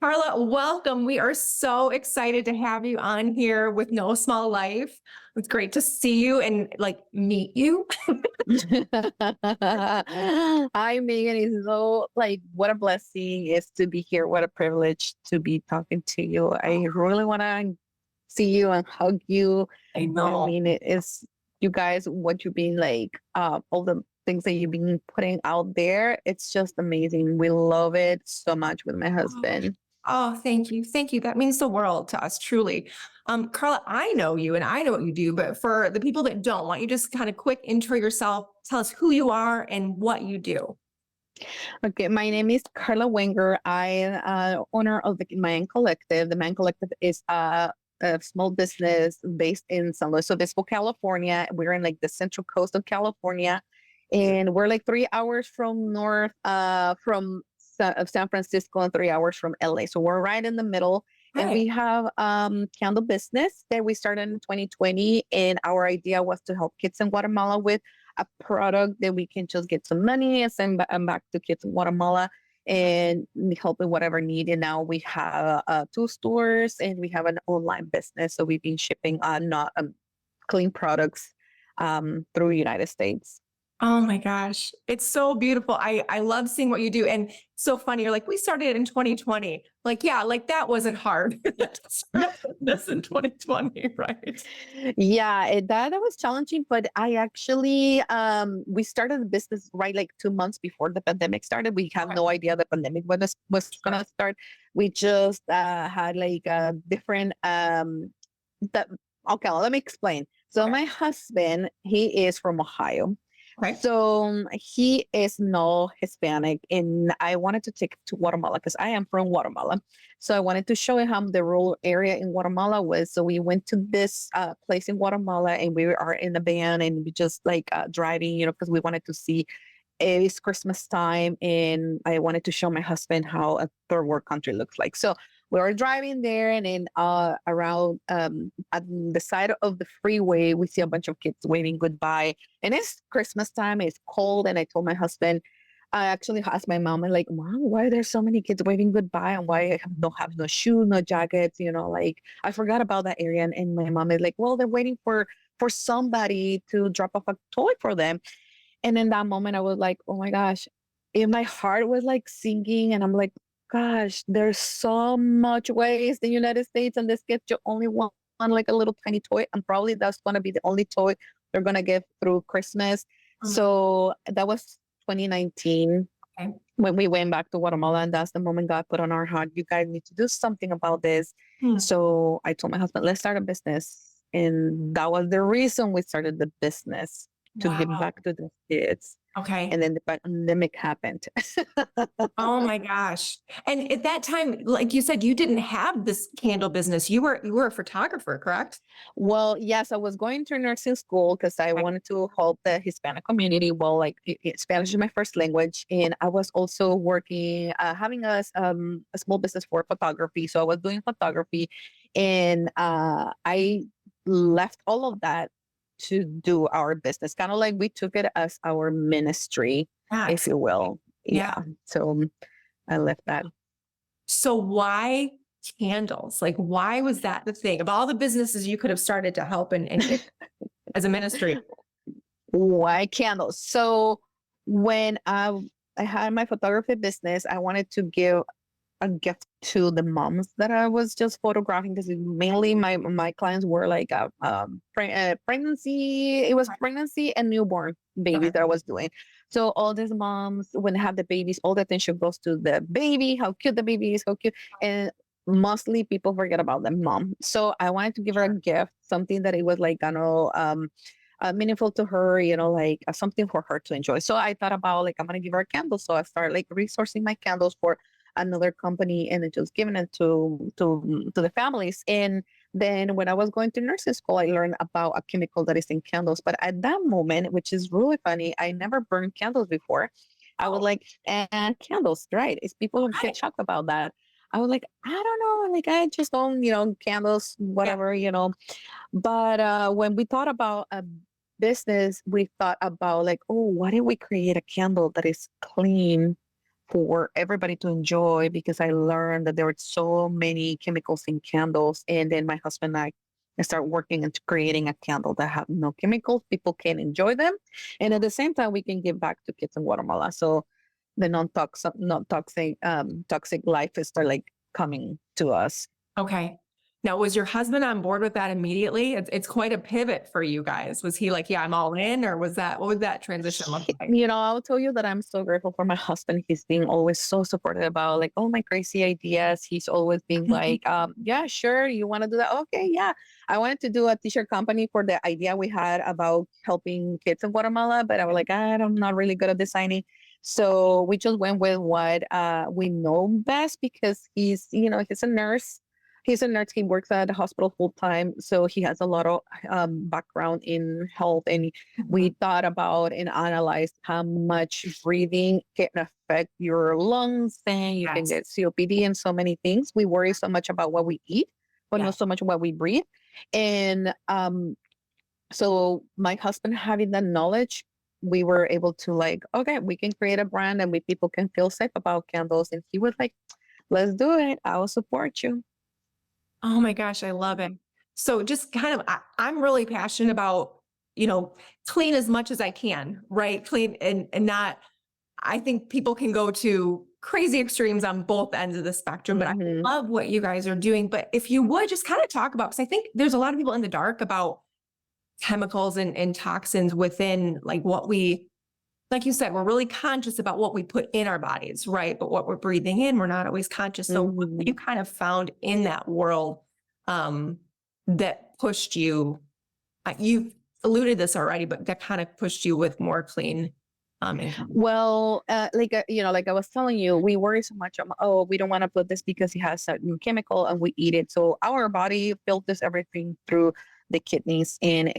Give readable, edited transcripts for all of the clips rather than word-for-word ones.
Karla, welcome. We are so excited to have you on here with No Small Life. It's great to see you and meet you. Hi, Megan. It's so what a blessing is to be here. What a privilege to be talking to you. I really want to see you and hug you. I I know. mean, it's you guys, what you've been all the things that you've been putting out there. It's just amazing. We love it so much with my husband. Oh, thank you. Thank you. That means the world to us, truly. Karla, I know you and I know what you do, but for the people that don't, why don't you just kind of quick intro yourself, tell us who you are and what you do. Okay, my name is Karla Wenger. I am owner of the Mayan Collective. The Mayan Collective is a small business based in San Luis Obispo, California. We're in the central coast of California, and we're 3 hours from north of San Francisco and 3 hours from LA. So we're right in the middle. And Right. we have candle business that we started in 2020, and our idea was to help kids in Guatemala with a product that we can just get some money and send back to kids in Guatemala and help with whatever need. And now we have 2 stores and we have an online business. So we've been shipping not clean products through United States. Oh my gosh. It's so beautiful. I love seeing what you do. And so funny. You're like, we started in 2020. Yeah, that wasn't hard. This in 2020, right? Yeah, that was challenging, but I actually we started the business right 2 months before the pandemic started. We had Okay. no idea the pandemic was gonna start. We just had a different that okay, let me explain. So Okay. my husband, he is from Ohio. Okay. So he is no Hispanic, and I wanted to take him to Guatemala because I am from Guatemala. So I wanted to show him the rural area in Guatemala was. So we went to this place in Guatemala, and we are in the van, and we just driving, because we wanted to see. It's Christmas time, and I wanted to show my husband how a third world country looks like. So we were driving there, and then around at the side of the freeway, we see a bunch of kids waving goodbye. And it's Christmas time, it's cold, and I told my husband, I actually asked my mom, and Mom, why are there so many kids waving goodbye, and why I don't have no shoes, no jackets? I forgot about that area. And my mom is like, well, they're waiting for somebody to drop off a toy for them. And in that moment, I was like, oh my gosh, and my heart was singing, and I'm like, gosh, there's so much waste in the United States, and this kid you only want a little tiny toy, and probably that's gonna be the only toy they're gonna get through Christmas. Mhm. So that was 2019 Okay. when we went back to Guatemala, and that's the moment God put on our heart. You guys need to do something about this. Hmm. So I told my husband, let's start a business, and that was the reason we started the business to give Wow. back to the kids. Okay. And then the pandemic happened. Oh my gosh. And at that time, like you said, you didn't have this candle business. You were a photographer, correct? Well, yes, I was going to nursing school because I Okay. wanted to help the Hispanic community. Well, Spanish is my first language, and I was also working, having a small business for photography. So I was doing photography, and I left all of that to do our business. Kind of like we took it as our ministry, if Yes. you will. Yeah. Yeah. So I left that. So why candles? Why was that the thing? Of all the businesses you could have started to help and get as a ministry. Why candles? So when I had my photography business, I wanted to give a gift to the moms that I was just photographing because mainly my clients were pregnancy. It was pregnancy and newborn babies Okay. that I was doing. So all these moms, when they have the babies, all the attention goes to the baby, how cute the baby is, how cute, and mostly people forget about the mom. So I wanted to give her a gift, something that it was meaningful to her, something for her to enjoy. So I thought about I'm gonna give her a candle. So I started resourcing my candles for another company and then just giving it to the families. And then when I was going to nursing school, I learned about a chemical that is in candles. But at that moment, which is really funny, I never burned candles before. I was Oh, like, and candles, right? It's people who get right. shocked about that. I was like, I don't know, I just don't, candles, Yeah. whatever. But when we thought about a business, we thought about oh, why didn't we create a candle that is clean for everybody to enjoy because I learned that there were so many chemicals in candles. And then my husband and I start working into creating a candle that have no chemicals. People can enjoy them. And at the same time, we can give back to kids in Guatemala. So the toxic life is start like coming to us. Okay. Now, was your husband on board with that immediately? It's quite a pivot for you guys. Was he like, yeah, I'm all in, or what would that transition look like? I'll tell you that I'm so grateful for my husband. He's being always so supportive about like all my crazy ideas. He's always being like, yeah, sure. You want to do that? Okay. Yeah. I wanted to do a t-shirt company for the idea we had about helping kids in Guatemala, but I was like, I'm not really good at designing. So we just went with what we know best because he's a nurse. He's a nurse. He works at the hospital full time. So he has a lot of background in health. And we thought about and analyzed how much breathing can affect your lungs and you can get COPD and so many things. We worry so much about what we eat, but not so much what we breathe. And so my husband having that knowledge, we were able to like, okay, we can create a brand and people can feel safe about candles. And he was like, let's do it. I will support you. Oh my gosh, I love it. So just kind of, I'm really passionate about, clean as much as I can, right? Clean and not, I think people can go to crazy extremes on both ends of the spectrum, but I love what you guys are doing. But if you would just kind of talk about, because I think there's a lot of people in the dark about chemicals and toxins within like what like you said, we're really conscious about what we put in our bodies, right? But what we're breathing in, we're not always conscious. So what you kind of found in that world that pushed you, you've alluded this already, but that kind of pushed you with more clean. Well, like I was telling you, we worry so much. We don't want to put this because it has certain chemical and we eat it. So our body filters everything through the kidneys and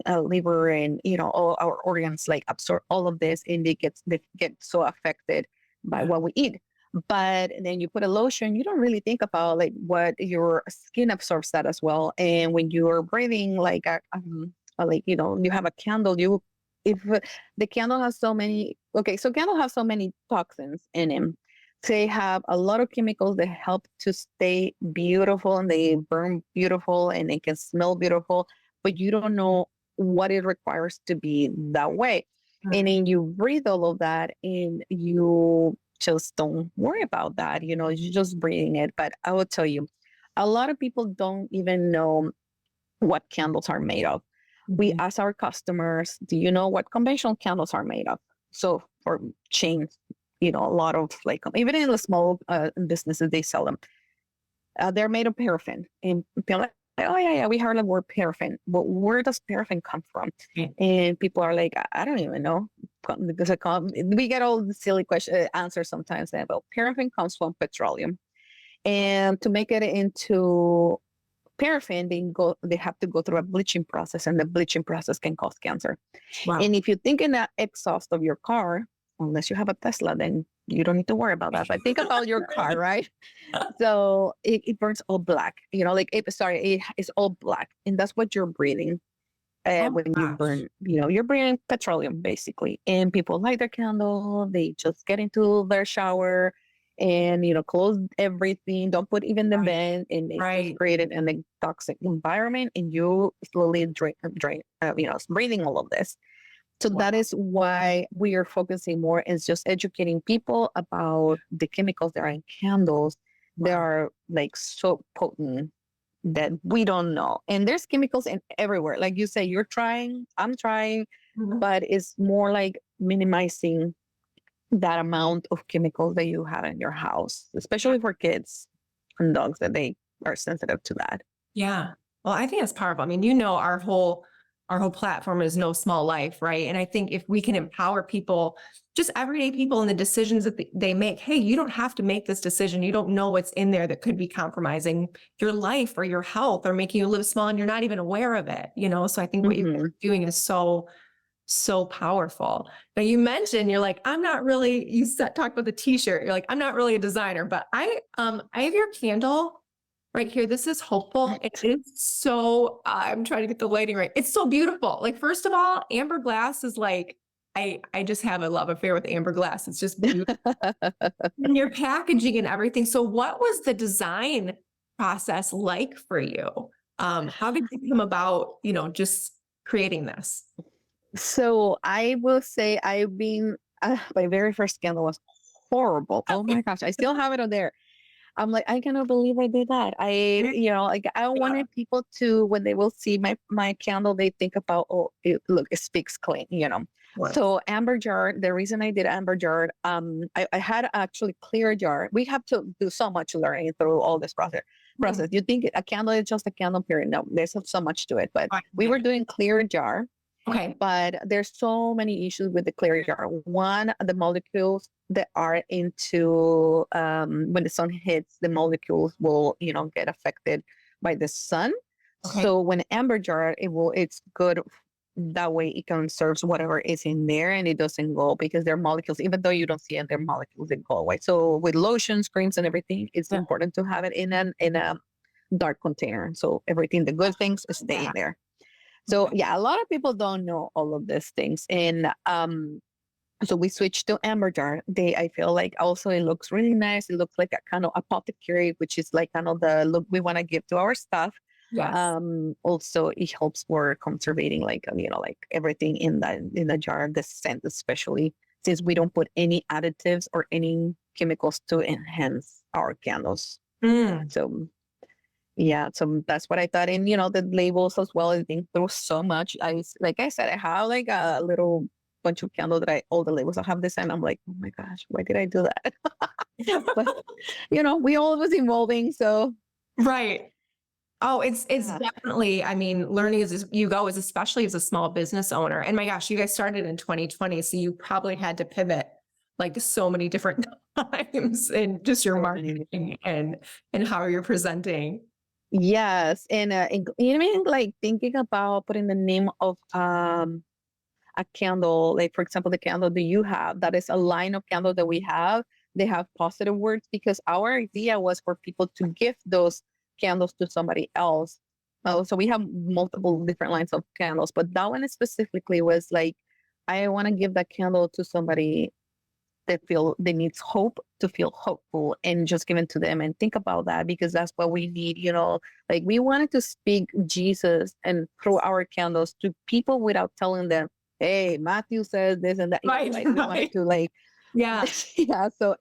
liver and all our organs like absorb all of this and they get so affected by what we eat. But then you put a lotion, you don't really think about like what your skin absorbs that as well. And when you're breathing like you have a candle, if the candle has so many toxins in them. They have a lot of chemicals that help to stay beautiful and they burn beautiful and they can smell beautiful, but you don't know what it requires to be that way. And then you breathe all of that and you just don't worry about that. You're just breathing it. But I will tell you, a lot of people don't even know what candles are made of. We ask our customers, do you know what conventional candles are made of? So for chains, a lot of like, even in the small businesses, they sell them. They're made of paraffin. And people are like, oh yeah, we heard the word paraffin. But where does paraffin come from? And people are like, I don't even know. Because we get all the silly answers sometimes. Well, paraffin comes from petroleum. And to make it into paraffin, they have to go through a bleaching process, and the bleaching process can cause cancer. Wow. And if you think in the exhaust of your car, unless you have a Tesla, then you don't need to worry about that. But think about your car, right? So it burns all black, it's all black. And that's what you're breathing when you burn, you're breathing petroleum basically. And people light their candle, they just get into their shower and, close everything. Don't put even the vent and it's created in a toxic environment and you slowly breathing all of this. So that is why we are focusing more is just educating people about the chemicals that are in candles. They are like so potent that we don't know. And there's chemicals in everywhere. Like you say, you're trying, I'm trying, but it's more like minimizing that amount of chemicals that you have in your house, especially for kids and dogs that they are sensitive to that. Yeah. Well, I think it's powerful. I mean, our whole platform is no small life, right? And I think if we can empower people, just everyday people in the decisions that they make, hey, you don't have to make this decision. You don't know what's in there that could be compromising your life or your health or making you live small and you're not even aware of it, So I think what you're doing is so powerful. Now you mentioned, you're like, I'm not really, talked about the t-shirt. You're like, I'm not really a designer, but I have your candle right here. This is hopeful. It is so, I'm trying to get the lighting right. It's so beautiful. Like, first of all, amber glass is like I just have a love affair with amber glass. It's just beautiful. And your packaging and everything. So what was the design process like for you? How did you come about, just creating this? So I will say my very first candle was horrible. Oh my gosh, I still have it on there. I'm like, I cannot believe I did that. Like I wanted people to, when they will see my candle, they think about, oh, it speaks clean, What? So amber jar, the reason I did amber jar, I had actually clear jar. We have to do so much learning through all this process. You think a candle is just a candle period. No, there's so much to it, but we were doing clear jar. Okay. But there's so many issues with the clear jar. One, the molecules that are into when the sun hits, the molecules will, get affected by the sun. Okay. So when amber jar, it's good. That way it conserves whatever is in there and it doesn't go because they're molecules, even though you don't see it, they're molecules that go away. So with lotions, creams, and everything, it's important to have it in a dark container. So everything, the good things stay in there. So a lot of people don't know all of these things. And so we switched to amber jar. I feel like also it looks really nice. It looks like a kind of apothecary, which is like kind of the look we want to give to our stuff. Yes. Also it helps for conserving like everything in the jar, the scent especially, since we don't put any additives or any chemicals to enhance our candles. So so that's what I thought. And the labels as well, I think there was so much. Like I said, I have like a little bunch of candles that all the labels I have this, and I'm like, oh my gosh, why did I do that? But we all was evolving, so Right. Oh, it's definitely, learning as you go, especially as a small business owner. And my gosh, you guys started in 2020, so you probably had to pivot like so many different times in just your marketing and how you're presenting. Yes, and even like thinking about putting the name of a candle, like for example, the candle that you have, that is a line of candle that we have. They have positive words because our idea was for people to give those candles to somebody else. So we have multiple different lines of candles, but that one specifically was like, I want to give that candle to somebody that needs hope, to feel hopeful, and just give it to them and think about that, because that's what we need. Like we wanted to speak Jesus and through our candles to people without telling them, hey, Matthew says this and that. Right. We wanted to like, Yeah. So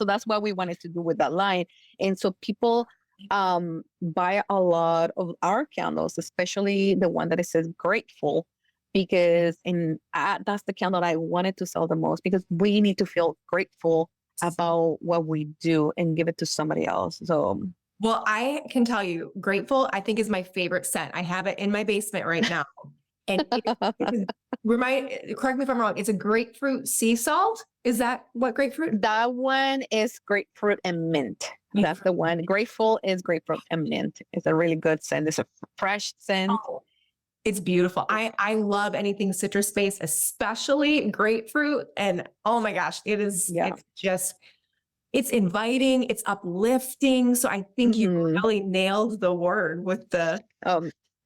that's what we wanted to do with that line. And so people buy a lot of our candles, especially the one that it says grateful, because that's the candle I wanted to sell the most, because we need to feel grateful about what we do and give it to somebody else. So, well, I can tell you, grateful, I think is my favorite scent. I have it in my basement right now. And correct me if I'm wrong, it's a grapefruit sea salt. Is that what grapefruit? That one is grapefruit and mint. That's the one. Grateful is grapefruit and mint. It's a really good scent. It's a fresh scent. Oh, it's beautiful. I love anything citrus based, especially grapefruit. And oh my gosh, it's inviting, it's uplifting. So I think you really nailed the word with the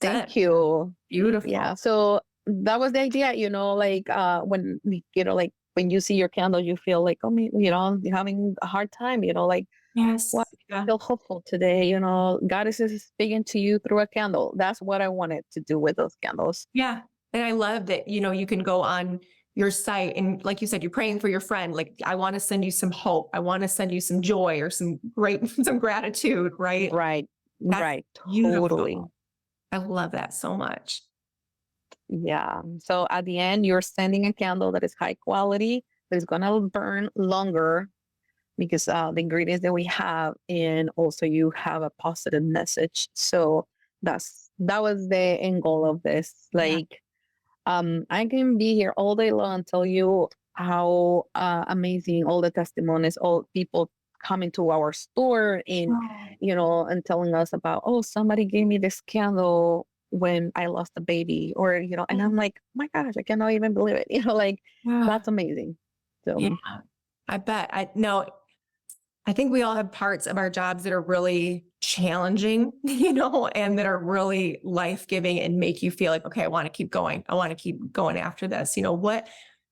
thank you. Beautiful. Yeah. So that was the idea, like when when you see your candle, you feel like, oh, you're having a hard time, like, yes, I feel hopeful today. God is speaking to you through a candle. That's what I wanted to do with those candles. Yeah. And I love that, you can go on your site and like you said, you're praying for your friend. Like, I want to send you some hope. I want to send you some joy or some gratitude. Right. Right. That's right. beautiful. Totally. I love that so much. Yeah. So at the end, you're sending a candle that is high quality, that is going to burn longer, because the ingredients that we have, and also you have a positive message. So that was the end goal of this. Like, I can be here all day long and tell you how amazing all the testimonies, all people coming to our store and, and telling us about, oh, somebody gave me this candle when I lost a baby, or, and I'm like, oh my gosh, I cannot even believe it. That's amazing. So yeah, I bet. I think we all have parts of our jobs that are really challenging, and that are really life-giving and make you feel like, okay, I want to keep going. I want to keep going after this.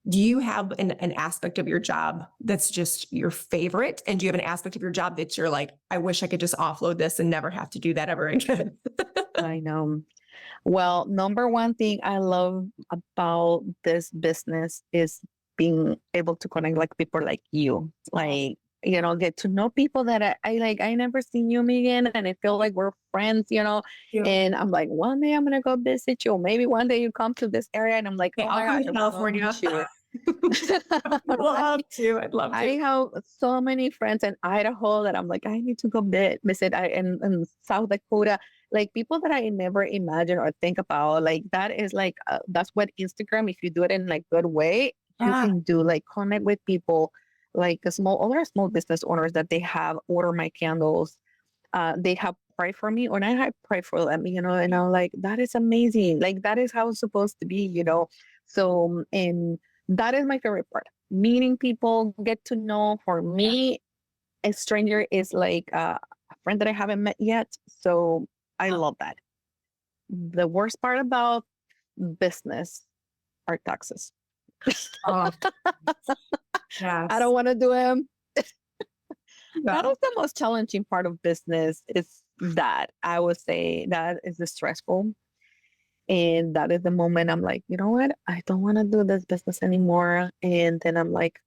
do you have an aspect of your job that's just your favorite? And do you have an aspect of your job that you're like, I wish I could just offload this and never have to do that ever again? I know. Well, number one thing I love about this business is being able to connect like people like you, like, get to know people that I like. I never seen you, Megan, and I feel like we're friends, Yeah. and I'm like, one day I'm going to go visit you. Maybe one day you come to this area and I'm like, Okay, oh I'll my come gosh, to I would love California. to. I'd love to. I'd love I to. have so many friends in Idaho that I'm like, I need to go visit. In South Dakota, like people that I never imagine or think about. Like that is like that's what Instagram. If you do it in like good way, you Yeah. can do like connect with people, like other small business owners that they have order my candles. They have pray for me, or I have pray for them. And I'm like, that is amazing. Like that is how it's supposed to be. So and that is my favorite part, meeting people, get to know. For me, a stranger is like a friend that I haven't met yet. So I love that. The worst part about business are taxes. Oh, I yes. don't want to do them. Yeah. That is the most challenging part of business, is that I would say that is the stressful. And that is the moment I'm like, you know what? I don't want to do this business anymore. And then I'm like,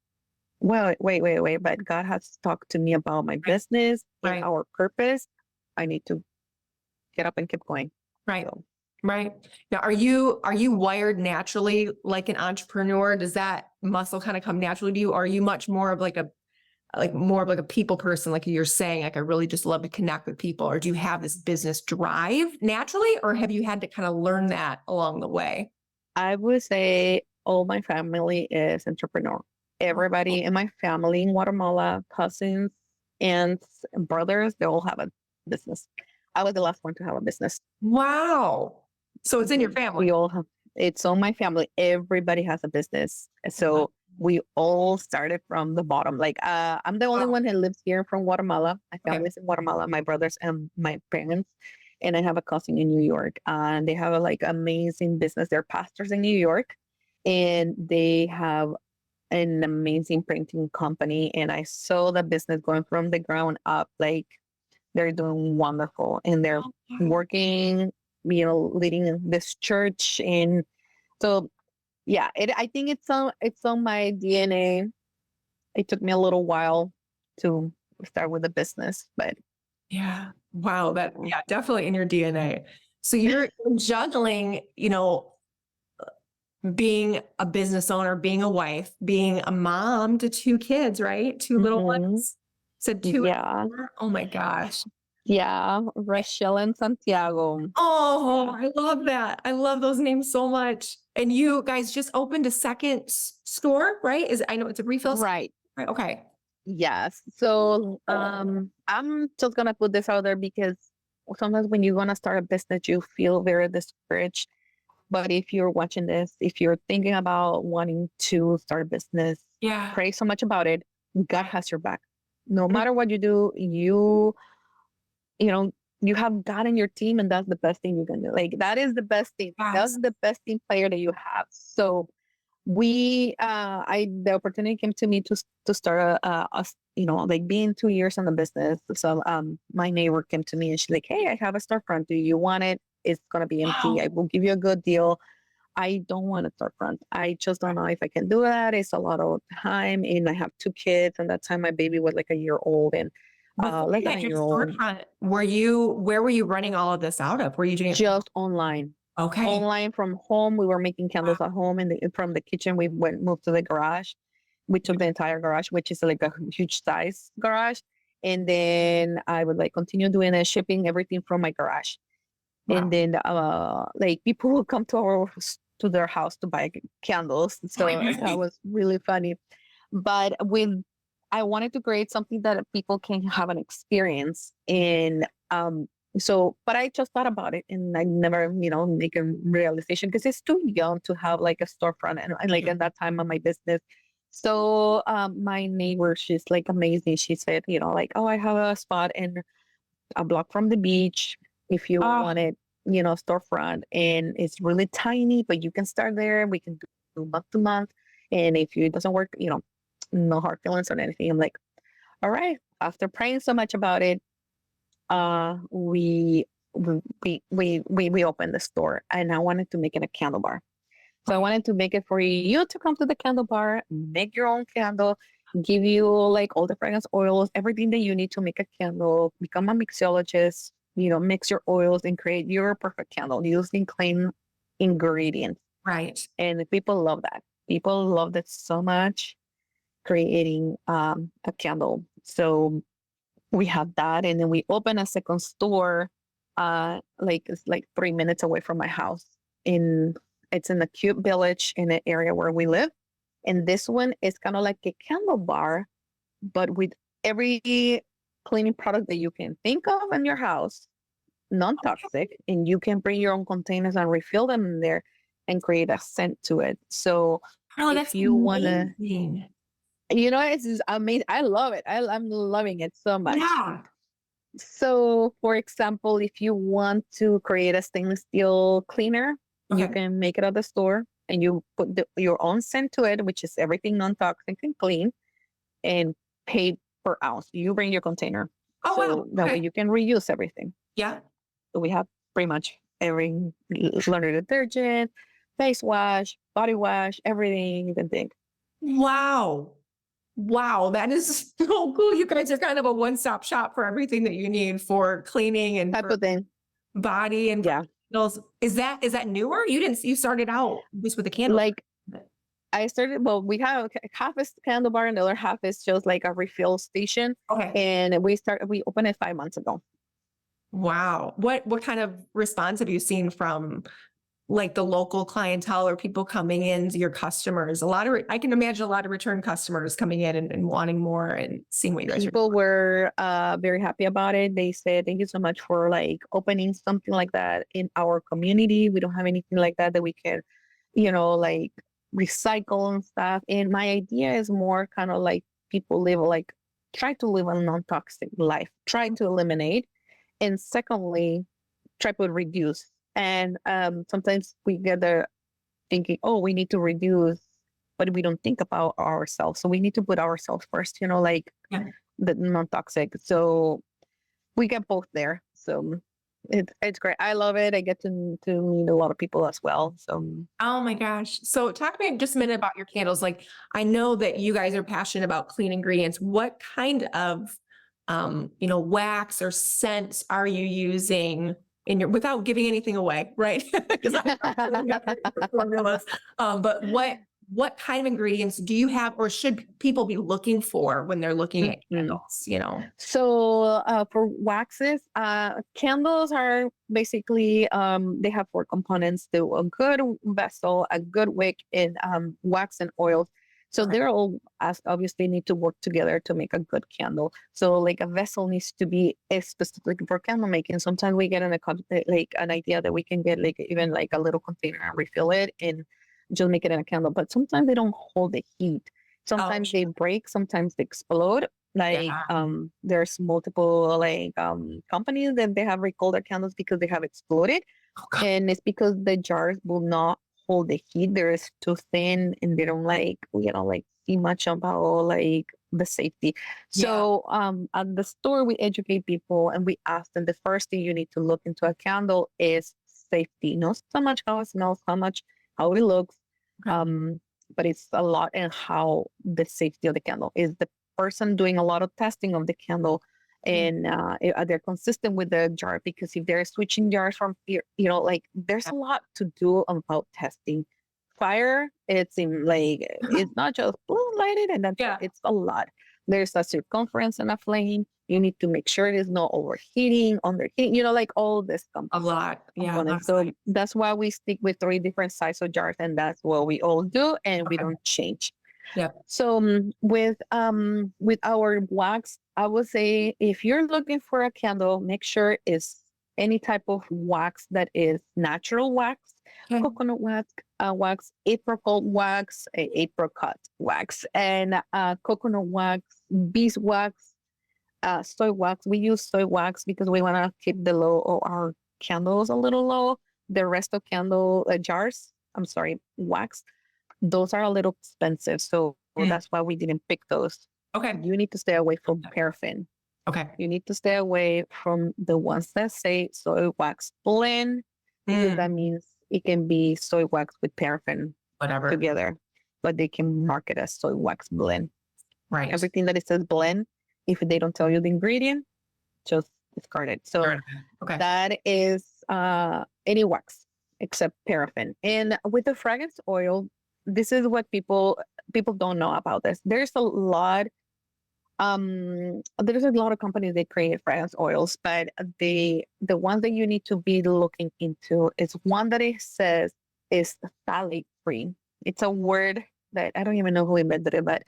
well, wait. But God has talked to me about my business and Right. our purpose. I need to get up and keep going. Right. So, Right. Now, are you wired naturally like an entrepreneur? Does that muscle kind of come naturally to you? Or are you much more of like a people person, like you're saying, like I really just love to connect with people? Or do you have this business drive naturally, or have you had to kind of learn that along the way? I would say all my family is entrepreneur. Everybody in my family in Guatemala, cousins, aunts, and brothers, they all have a business. I was the last one to have a business. Wow. So it's in your We family. all have, it's on my family. Everybody has a business. So we all started from the bottom. Like, I'm the only Wow. one who lives here from Guatemala. My Okay. family's in Guatemala, my brothers and my parents. And I have a cousin in New York. And they have a like amazing business. They're pastors in New York. And they have an amazing printing company. And I saw the business going from the ground up. Like, they're doing wonderful. And they're working, leading this church. And so yeah, I think it's on my DNA. It took me a little while to start with the business, but Yeah. Wow. Yeah, definitely in your DNA. So you're juggling, being a business owner, being a wife, being a mom to two kids, right? Two little Mhm. ones. Said two. Yeah, Oh my gosh. yeah, Rachel and Santiago. Oh, I love that. I love those names so much. And you guys just opened a second store, right? I know it's a refill store, Right. right? Okay. Yes. So I'm just gonna put this out there because sometimes when you're gonna start a business, you feel very discouraged. But if you're watching this, if you're thinking about wanting to start a business, Yeah. pray so much about it. God has your back. No Mm. matter what you do, you know, you have God in your team, and that's the best thing you can do. Like that is the best thing. That's Yes. the best team player that you have. So the opportunity came to me to start like being 2 years in the business. So my neighbor came to me and she's like, hey, I have a storefront. Do you want it? It's gonna be empty. Wow. I will give you a good deal. I don't want a storefront. I just don't know if I can do that. It's a lot of time, and I have two kids. And that time, my baby was like a year old and Before less you than a had your year old. storefront, where were you running all of this out of? Were you doing it? Just online. Okay. Online from home. We were making candles at home, and from the kitchen, we moved to the garage. We took the entire garage, which is like a huge size garage, and then I would like continue doing the shipping everything from my garage. And Wow. then like people will come to their house to buy candles. So that was really funny. But when I wanted to create something that people can have an experience, and but I just thought about it and I never make a realization because it's too young to have like a storefront, and like at that time of my business. So my neighbor, she's like amazing. She said, like, oh, I have a spot in a block from the beach if you Oh, want it, storefront, and it's really tiny, but you can start there. We can do month to month, And if it doesn't work, no hard feelings or anything. I'm like, all right. After praying so much about it, we opened the store, and I wanted to make it a candle bar. So I wanted to make it for you to come to the candle bar, make your own candle, give you like all the fragrance oils, everything that you need to make a candle, become a mixologist, mix your oils and create your perfect candle using clean ingredients. Right. And people love that. People love that so much, creating a candle. So we have that. And then we open a second store, it's like 3 minutes away from my house. It's in the Cube Village in the area where we live. And this one is kind of like a candle bar, but with every cleaning product that you can think of in your house, non-toxic, and you can bring your own containers and refill them in there and create a scent to it. So That's if you want to, amazing. it's just amazing. I love it. I'm loving it so much. Yeah. So for example, if you want to create a stainless steel cleaner, you Okay. can make it at the store and you put your own scent to it, which is everything non-toxic and clean, and pay per ounce. You bring your container. Oh, So wow. that way Okay. you can reuse everything. Yeah. So we have pretty much every laundry detergent, face wash, body wash, everything you can think. Wow. Wow. That is so cool. You guys are kind of a one-stop shop for everything that you need for cleaning and Type for of thing. body and Yeah. candles. Is that newer? You started out just with the candle. Like I started, well, we have half is candle bar and the other half is just like a refill station. Okay. And we opened it 5 months ago. Wow. What kind of response have you seen from like the local clientele or people coming in, your customers? I can imagine a lot of return customers coming in and wanting more and seeing what you guys are doing. People were very happy about it. They said, thank you so much for like opening something like that in our community. We don't have anything like that we can, like recycle and stuff. And my idea is more kind of like people try to live a non-toxic life, try to eliminate. And secondly, try to reduce. And sometimes we get the thinking, oh, we need to reduce, but we don't think about ourselves. So we need to put ourselves first, Yeah. the non-toxic. So we get both there. So it's great. I love it. I get to meet a lot of people as well. So Oh my gosh. So talk to me just a minute about your candles. Like I know that you guys are passionate about clean ingredients. What kind of wax or scents are you using in your, without giving anything away, right? Because formulas. But what kind of ingredients do you have, or should people be looking for when they're looking at candles? So for waxes, candles are basically they have 4 components: a good vessel, a good wick, and wax and oils. So Okay. they're all obviously need to work together to make a good candle. So like a vessel needs to be specific for candle making. Sometimes we get like an idea that we can get like even like a little container and refill it and just make it in a candle. But sometimes they don't hold the heat. Sometimes they break. Sometimes they explode. Like there's multiple like companies that they have recalled their candles because they have exploded, and it's because the jars will not hold the heat. They're too thin, and they don't like see much about like the safety. So at the store we educate people and we ask them the first thing you need to look into a candle is safety. Not so much how it smells, how it looks, but it's a lot in how the safety of the candle is. The person doing a lot of testing of the candle, and they're consistent with the jar, because if they're switching jars from here, there's a lot to do about testing. Fire, it's not just blue lighted and it's a lot. There's a circumference and a flame. You need to make sure it is not overheating, underheating, like all this A lot. Yeah. So that's why we stick with 3 different sizes of jars, and that's what we all do, and we don't change. Yeah. So with our wax, I would say if you're looking for a candle, make sure it's any type of wax that is natural wax, coconut wax, apricot wax, and coconut wax, beeswax, soy wax. We use soy wax because we want to keep the low of our candles a little low. The rest of candle wax those are a little expensive. So that's why we didn't pick those. Okay. You need to stay away from paraffin. Okay. You need to stay away from the ones that say soy wax blend, because that means it can be soy wax with paraffin Whatever. together, but they can mark it as soy wax blend. Right. Everything that it says blend, if they don't tell you the ingredient, just discard it. So Okay. that is any wax except paraffin. And with the fragrance oil, this is what people don't know about this. There's a lot of companies that create fragrance oils, but the ones that you need to be looking into is one that it says is phthalate free. It's a word that I don't even know who invented it, but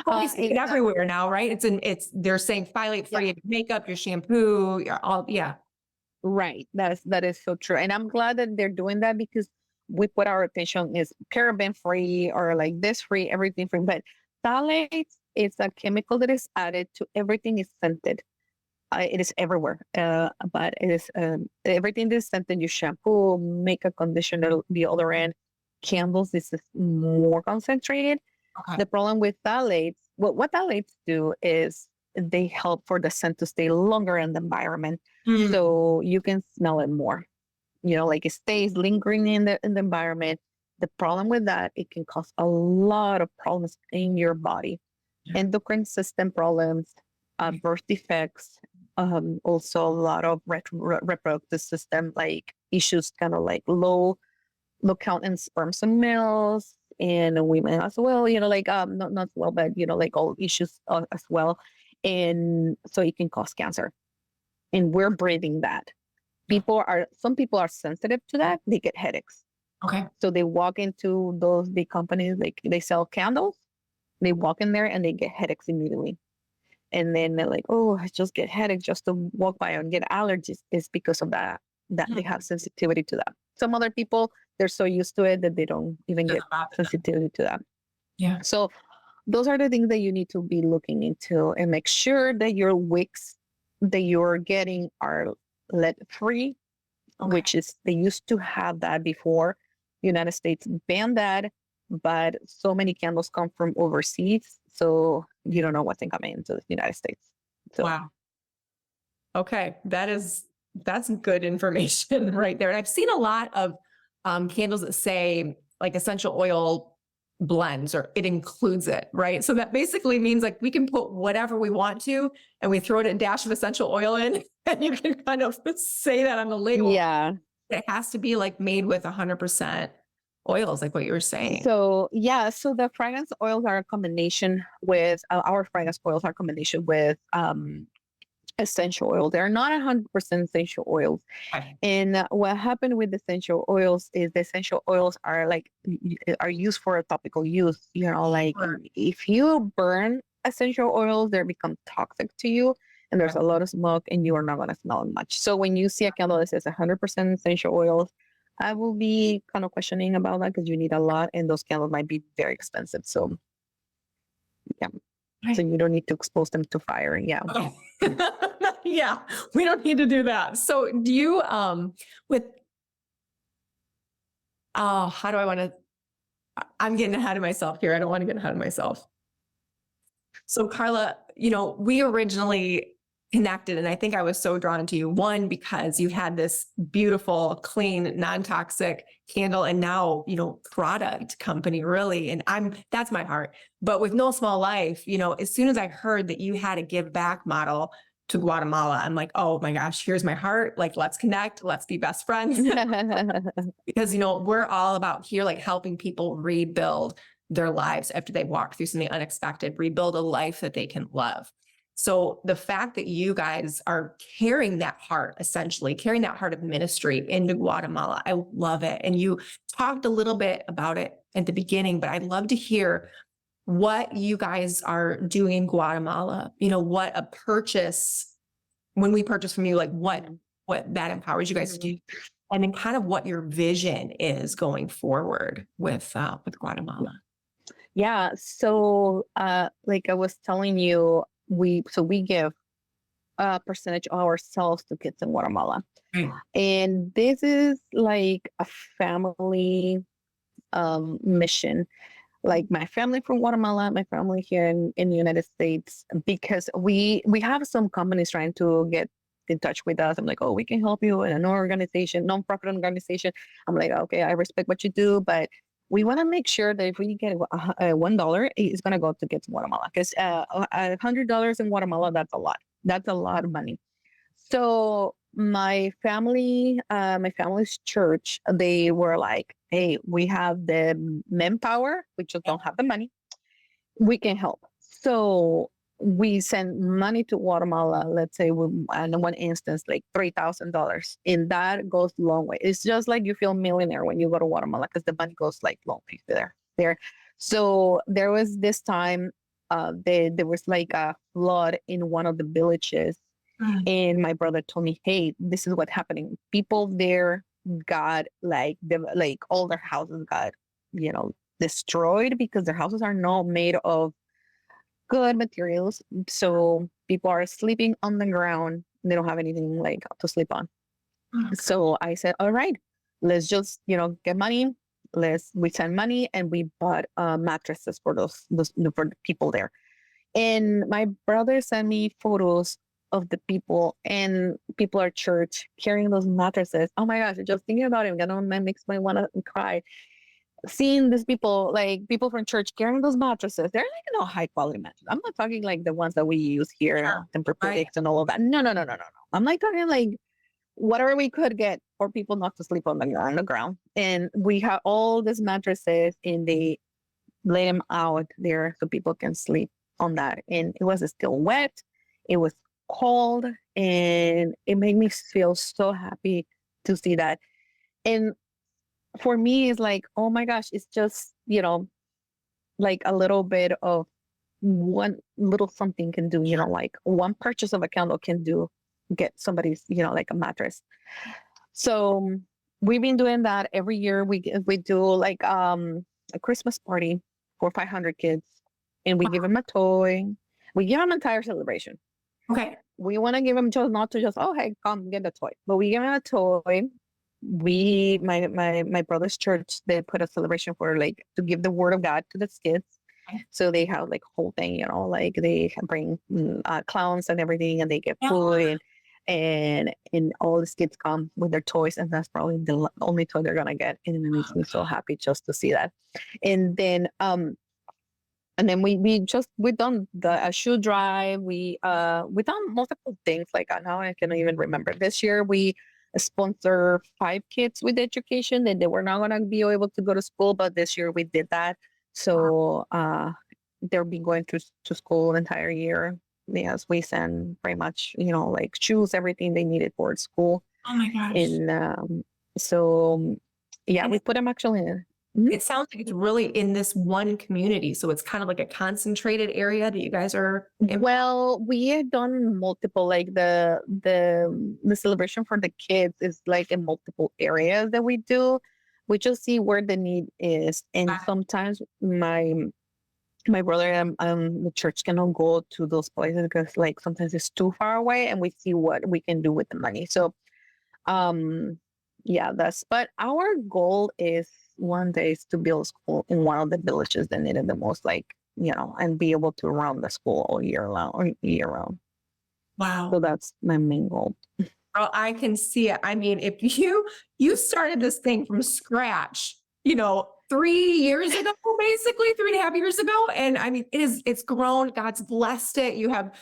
Well, you see it everywhere now, right? They're saying phthalate free in makeup, your shampoo, right. That is so true. And I'm glad that they're doing that, because we put our attention is paraben free or like this free, everything free. But phthalates is a chemical that is added to everything is scented. It is everywhere, but it is everything that is scented. Your shampoo, makeup, conditioner, deodorant, candles. This is more concentrated. Okay. The problem with phthalates, what phthalates do is they help for the scent to stay longer in the environment, so you can smell it more. Like it stays lingering in the environment. The problem with that, it can cause a lot of problems in your body, endocrine system problems, birth defects, also a lot of reproductive system like issues, kind of like low count in sperms and males, and women as well. Not as well, but like all issues as well, and so it can cause cancer. And we're breathing that. Some people are sensitive to that. They get headaches. Okay. So they walk into those big companies, like they sell candles. They walk in there and they get headaches immediately. And then they're like, oh, I just get headaches just to walk by and get allergies. It's because of that they have sensitivity to that. Some other people, they're so used to it that they don't even get sensitivity to that. Yeah. So those are the things that you need to be looking into, and make sure that your wicks that you're getting are lead free, which is, they used to have that before. United States banned that, but so many candles come from overseas, so you don't know what's coming into the United States. So. Wow. Okay, that's good information right there. And I've seen a lot of candles that say like essential oil blends, or it includes it, right? So that basically means like we can put whatever we want to, and we throw it in a dash of essential oil in, and you can kind of say that on the label. Yeah. It has to be like made with 100% oils, like what you were saying. So the fragrance oils are a combination with our fragrance oils are a combination with essential oil. They're not 100% essential oils. Okay. And what happened with essential oils is the essential oils are used for a topical use. Like if you burn essential oils, they become toxic to you, and there's a lot of smoke, and you are not going to smell much. So when you see a candle that says 100% essential oils, I will be kind of questioning about that, because you need a lot, and those candles might be very expensive. So yeah. So you don't need to expose them to fire. Yeah. Yeah, we don't need to do that. So do you, how do I want to, I'm getting ahead of myself here. I don't want to get ahead of myself. So Karla, we originally connected, and I think I was so drawn to you, one, because you had this beautiful, clean, non-toxic candle, and now, product company, really. And that's my heart. But with No Small Life, as soon as I heard that you had a give back model to Guatemala, I'm like, oh my gosh, here's my heart. Like, let's connect, let's be best friends. Because, we're all about here, like helping people rebuild their lives after they walk through something unexpected, rebuild a life that they can love. So the fact that you guys are carrying that heart, essentially carrying that heart of ministry into Guatemala, I love it. And you talked a little bit about it at the beginning, but I'd love to hear what you guys are doing in Guatemala. What a purchase, when we purchase from you, like what that empowers you guys to do, and then kind of what your vision is going forward with Guatemala. Yeah. So, like I was telling you, we give a percentage of ourselves to kids in Guatemala. And this is like a family mission. Like my family from Guatemala, my family here in the United States, because we have some companies trying to get in touch with us. I'm like, oh, we can help you in an organization, non-profit organization. I'm like, okay, I respect what you do, but we want to make sure that if we get $1, it's going to go to get to Guatemala, because $100 in Guatemala, that's a lot. That's a lot of money. So my family's church, they were like, hey, we have the manpower, we just don't have the money. We can help. So we send money to Guatemala, let's say, in one instance, like $3,000. And that goes a long way. It's just like you feel millionaire when you go to Guatemala, because the money goes like long way there. So there was this time, there was like a flood in one of the villages. And my brother told me, hey, this is what's happening. People there got like all their houses got, destroyed, because their houses are not made of good materials. So people are sleeping on the ground. They don't have anything like to sleep on. So I said, all right, let's just, get money. We send money, and we bought mattresses for those for the people there. And my brother sent me photos of the people, and people at church carrying those mattresses. Oh my gosh, just thinking about it, makes me want to cry. Seeing these people, like people from church carrying those mattresses, they're like, high quality mattresses. I'm not talking like the ones that we use here, Tempur-Pedic and all of that. No. I'm like talking like whatever we could get for people not to sleep on the ground. And we have all these mattresses, and they lay them out there so people can sleep on that. And it was still wet. It was cold, and it made me feel so happy to see that. And for me, it's like, oh my gosh, it's just, like a little bit of one little something can do, like one purchase of a candle can get somebody's, like a mattress. So we've been doing that every year. We do like a Christmas party for 500 kids, and we give them a toy. We give them an entire celebration. Okay. We want to give them not to just, oh, hey, come get a toy, but we give them a toy. My brother's church, they put a celebration for like to give the word of God to the kids. Okay. So they have like whole thing, like they bring clowns and everything, and they get food, and all the kids come with their toys, and that's probably the only toy they're gonna get, and it makes me so happy just to see that. And then we done a shoe drive. We done multiple things like now I can't even remember. This year we sponsor 5 kids with education, and they were not gonna be able to go to school, but this year we did that. So they'll be going to school the entire year. Yes, we send pretty much like shoes, everything they needed for school. Oh my gosh! And so yeah, we put them actually in. It sounds like it's really in this one community. So it's kind of like a concentrated area that you guys are in. Well, we have done multiple, like the celebration for the kids is like in multiple areas that we do. We just see where the need is. And sometimes my brother and the church cannot go to those places because like sometimes it's too far away, and we see what we can do with the money. So yeah, but our goal is one day is to build a school in one of the villages that needed the most, like, and be able to run the school all year round. Wow. So that's my main goal. Girl, I can see it. I mean, if you started this thing from scratch, 3 years ago, basically 3.5 years ago. And I mean, it's grown. God's blessed it. You have,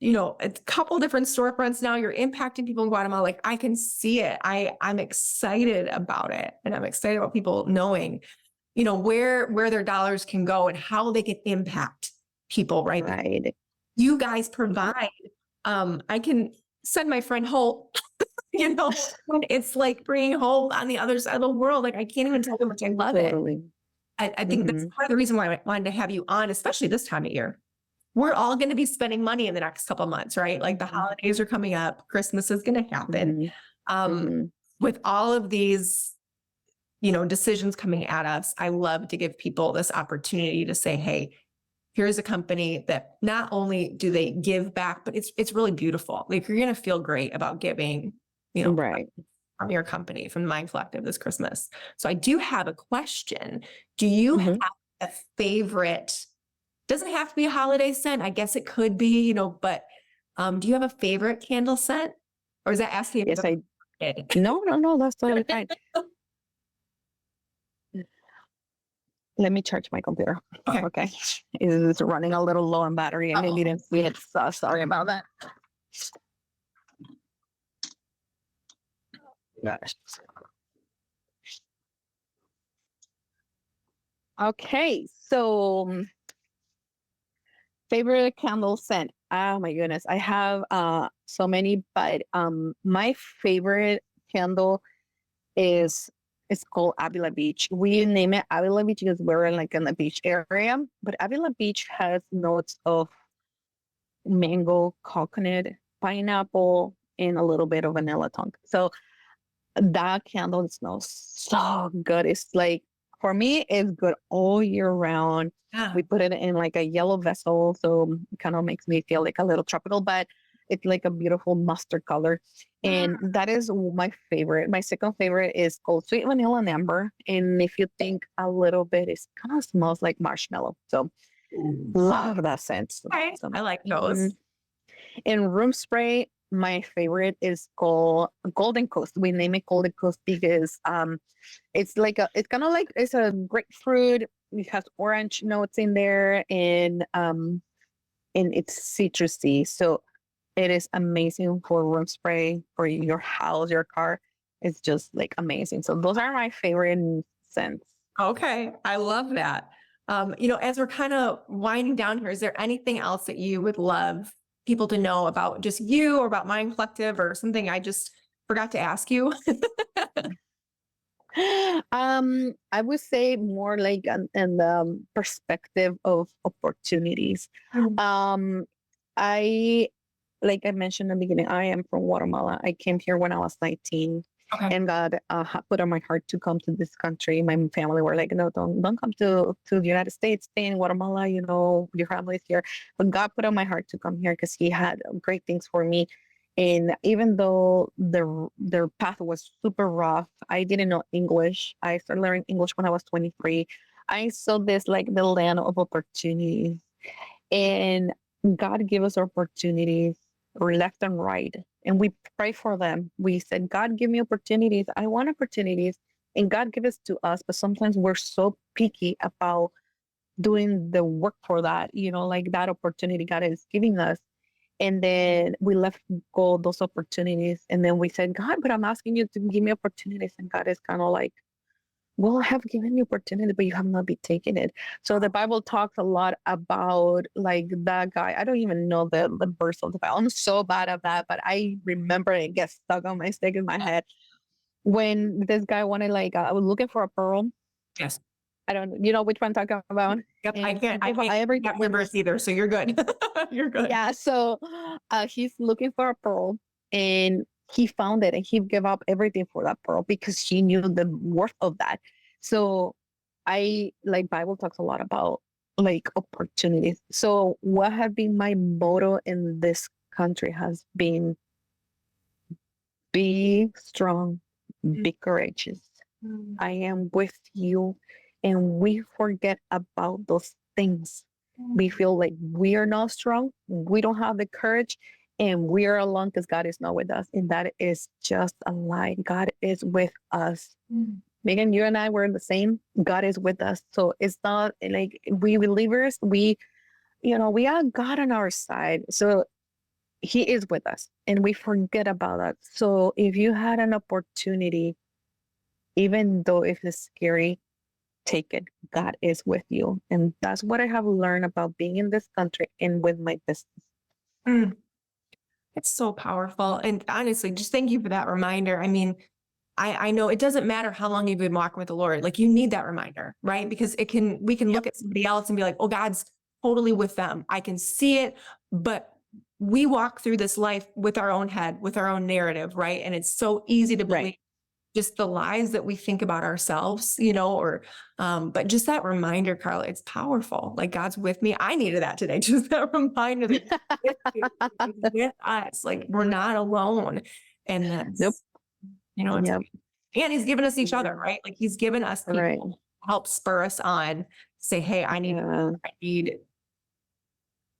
a couple different storefronts now. You're impacting people in Guatemala. Like I can see it. I'm excited about it. And I'm excited about people knowing, where their dollars can go and how they can impact people, right? Right. You guys provide, I can send my friend Hope, it's like bringing hope on the other side of the world. Like I can't even tell you how much I love it. I think that's part of the reason why I wanted to have you on, especially this time of year. We're all going to be spending money in the next couple of months, right? Like the holidays are coming up. Christmas is going to happen. With all of these, decisions coming at us, I love to give people this opportunity to say, hey, here's a company that not only do they give back, but it's really beautiful. Like you're going to feel great about giving, right. from your company, from the Mayan Collective this Christmas. So I do have a question. Do you have a favorite? Doesn't have to be a holiday scent. I guess it could be, you know, but do you have a favorite candle scent? Or is that asking? Yes, no, that's totally fine. Let me charge my computer. Okay. It's running a little low on battery and I didn't see it. So sorry about that. Gosh. Okay, so favorite candle scent. Oh my goodness, I have so many, but my favorite candle is it's called Avila Beach. We name it Avila Beach because we're like in the beach area, but Avila Beach has notes of mango, coconut, pineapple, and a little bit of vanilla tongue. So that candle smells so good. It's like, for me, it's good all year round. Yeah. We put it in like a yellow vessel, so it kind of makes me feel like a little tropical, but it's like a beautiful mustard color. And that is my favorite. My second favorite is called Sweet Vanilla and Amber. And if you think a little bit, it kind of smells like marshmallow. So love that scent. So, I like those. And room spray, my favorite is called Golden Coast. We name it Golden Coast because it's kind of like it's a grapefruit. It has orange notes in there and it's citrusy. So it is amazing for room spray for your house, your car. It's just like amazing. So those are my favorite scents. Okay, I love that. You know, as we're kind of winding down here, is there anything else that you would love people to know about just you or about Mayan Collective or something I just forgot to ask you? I would say more like in the perspective of opportunities. I like I mentioned in the beginning, I am from Guatemala. I came here when I was 19. Okay. And God put on my heart to come to this country. My family were like, no, don't come to the United States, stay in Guatemala, you know, your family is here. But God put on my heart to come here because he had great things for me. And even though their path was super rough, I didn't know English. I started learning English when I was 23. I saw this like the land of opportunities. And God gave us opportunities left and right. And we pray for them. We said, God, give me opportunities. I want opportunities. And God give it to us. But sometimes we're so picky about doing the work for that, you know, like that opportunity God is giving us. And then we left go those opportunities. And then we said, God, but I'm asking you to give me opportunities. And God is kind of like, well, I have given you opportunity, but you have not been taking it. So the Bible talks a lot about like that guy. I don't even know the verse of the Bible. I'm so bad at that, but I remember it gets stuck on my stick in my head. When this guy wanted like, I was looking for a pearl. Yes. I don't, you know which one I'm talking about? Yep. I can't remember it either. So you're good. You're good. Yeah. So he's looking for a pearl and he found it and he gave up everything for that pearl because he knew the worth of that. So I like Bible talks a lot about like opportunities. So what have been my motto in this country has been be strong, be courageous. I am with you. And we forget about those things. We feel like we are not strong. We don't have the courage and we are alone because God is not with us. And that is just a lie. God is with us. Megan, you and I were the same. God is with us. So it's not like we believers, we have God on our side. So he is with us and we forget about that. So if you had an opportunity, even though if it's scary, take it. God is with you. And that's what I have learned about being in this country and with my business. It's so powerful. And honestly, just thank you for that reminder. I mean, I know it doesn't matter how long you've been walking with the Lord. Like you need that reminder, right? Because we can look at somebody else and be like, oh, God's totally with them. I can see it, but we walk through this life with our own head, with our own narrative, right? And it's so easy to believe just the lies that we think about ourselves, you know, but just that reminder, Karla, it's powerful. Like God's with me. I needed that today. Just that reminder that He's with us, like we're not alone. And that's, you know, Yep. and he's given us each Yeah. other, right? Like he's given us people Right. to help spur us on, say, hey, I need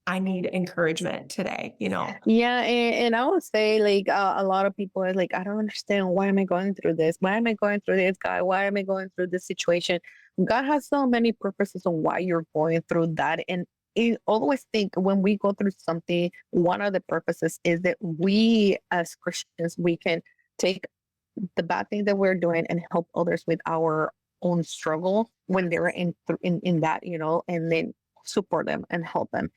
encouragement today, you know? Yeah, and I would say like a lot of people are like, I don't understand, why am I going through this? Why am I going through this, guy? Why am I going through this situation? God has so many purposes on why you're going through that, and I always think when we go through something, one of the purposes is that we as Christians we can take the bad thing that we're doing and help others with our own struggle when they're in that, you know, and then support them and help them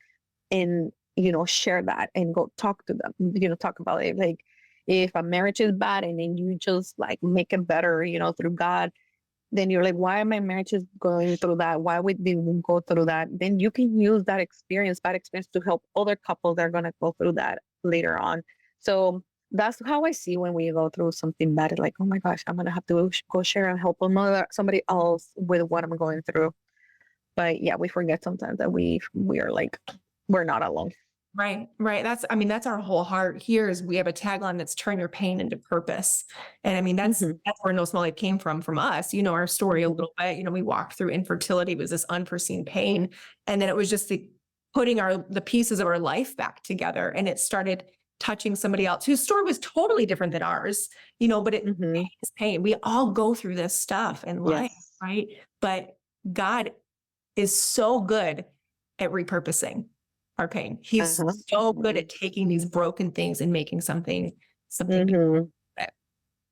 and, you know, share that and go talk to them, you know, talk about it. Like if a marriage is bad and then you just like make it better, you know, through God, then you're like, why my marriage is going through that? Why would we go through that? Then you can use that experience, bad experience, to help other couples that are going to go through that later on. So that's how I see when we go through something bad. Like, oh my gosh, I'm going to have to go share and help somebody else with what I'm going through. But yeah, we forget sometimes that we are like, we're not alone. Right. That's our whole heart here is we have a tagline that's turn your pain into purpose. And I mean, that's where No Small Life came from us. You know, our story a little bit, you know, we walked through infertility, it was this unforeseen pain. And then it was just putting the pieces of our life back together. And it started touching somebody else whose story was totally different than ours, you know, but it is pain. We all go through this stuff in life, right? But God is so good at repurposing our pain. He's so good at taking these broken things and making something beautiful.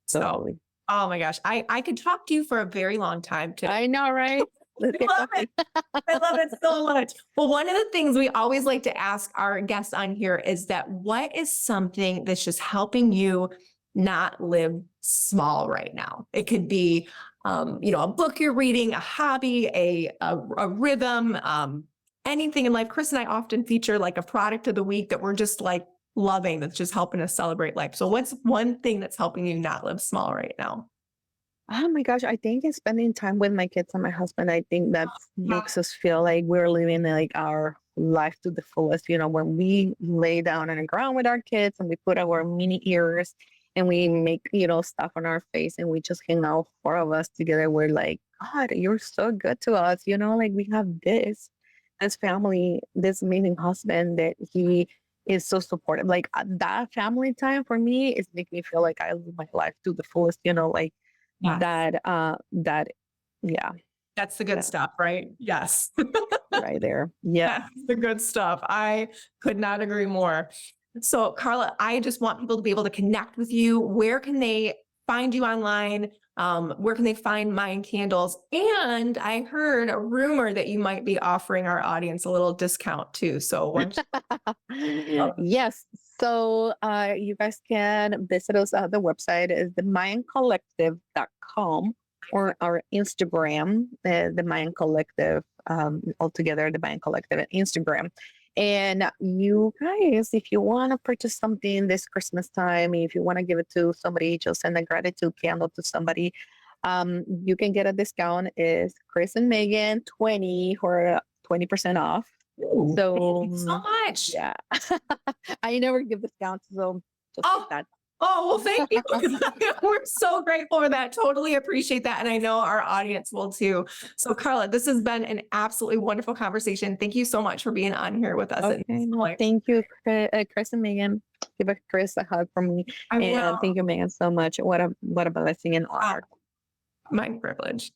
So, oh my gosh, I could talk to you for a very long time today. I know, right? I love it so much. Well, one of the things we always like to ask our guests on here is that what is something that's just helping you not live small right now? It could be, you know, a book you're reading, a hobby, a rhythm, anything in life. Chris and I often feature like a product of the week that we're just like loving, that's just helping us celebrate life. So what's one thing that's helping you not live small right now? Oh my gosh, I think it's spending time with my kids and my husband. I think that makes us feel like we're living like our life to the fullest. You know, when we lay down on the ground with our kids and we put our mini ears and we make, you know, stuff on our face and we just hang out, four of us together, we're like, God, you're so good to us. You know, like we have this family, this amazing husband that he is so supportive. Like that family time for me is making me feel like I live my life to the fullest, you know, like that, yeah. That's the good stuff, right? Yes. Right there. Yeah. That's the good stuff. I could not agree more. So Karla, I just want people to be able to connect with you. Where can they find you online? Where can they find Mayan Candles? And I heard a rumor that you might be offering our audience a little discount too. So yes. So you guys can visit us. The website is the mayancollective.com or our Instagram, the Mayan Collective, altogether, the Mayan Collective at Instagram. And you guys, if you want to purchase something this Christmas time, if you want to give it to somebody, just send a gratitude candle to somebody, you can get a discount. Is Chris and Megan 20 for 20% off. Ooh, so thank you so much. Yeah. I never give discounts, so just like that. Oh, well, thank you. We're so grateful for that. Totally appreciate that. And I know our audience will too. So Karla, this has been an absolutely wonderful conversation. Thank you so much for being on here with us. Okay, thank you, Chris and Megan. Give Chris a hug from me. And thank you, Megan, so much. What a blessing and honor. My privilege.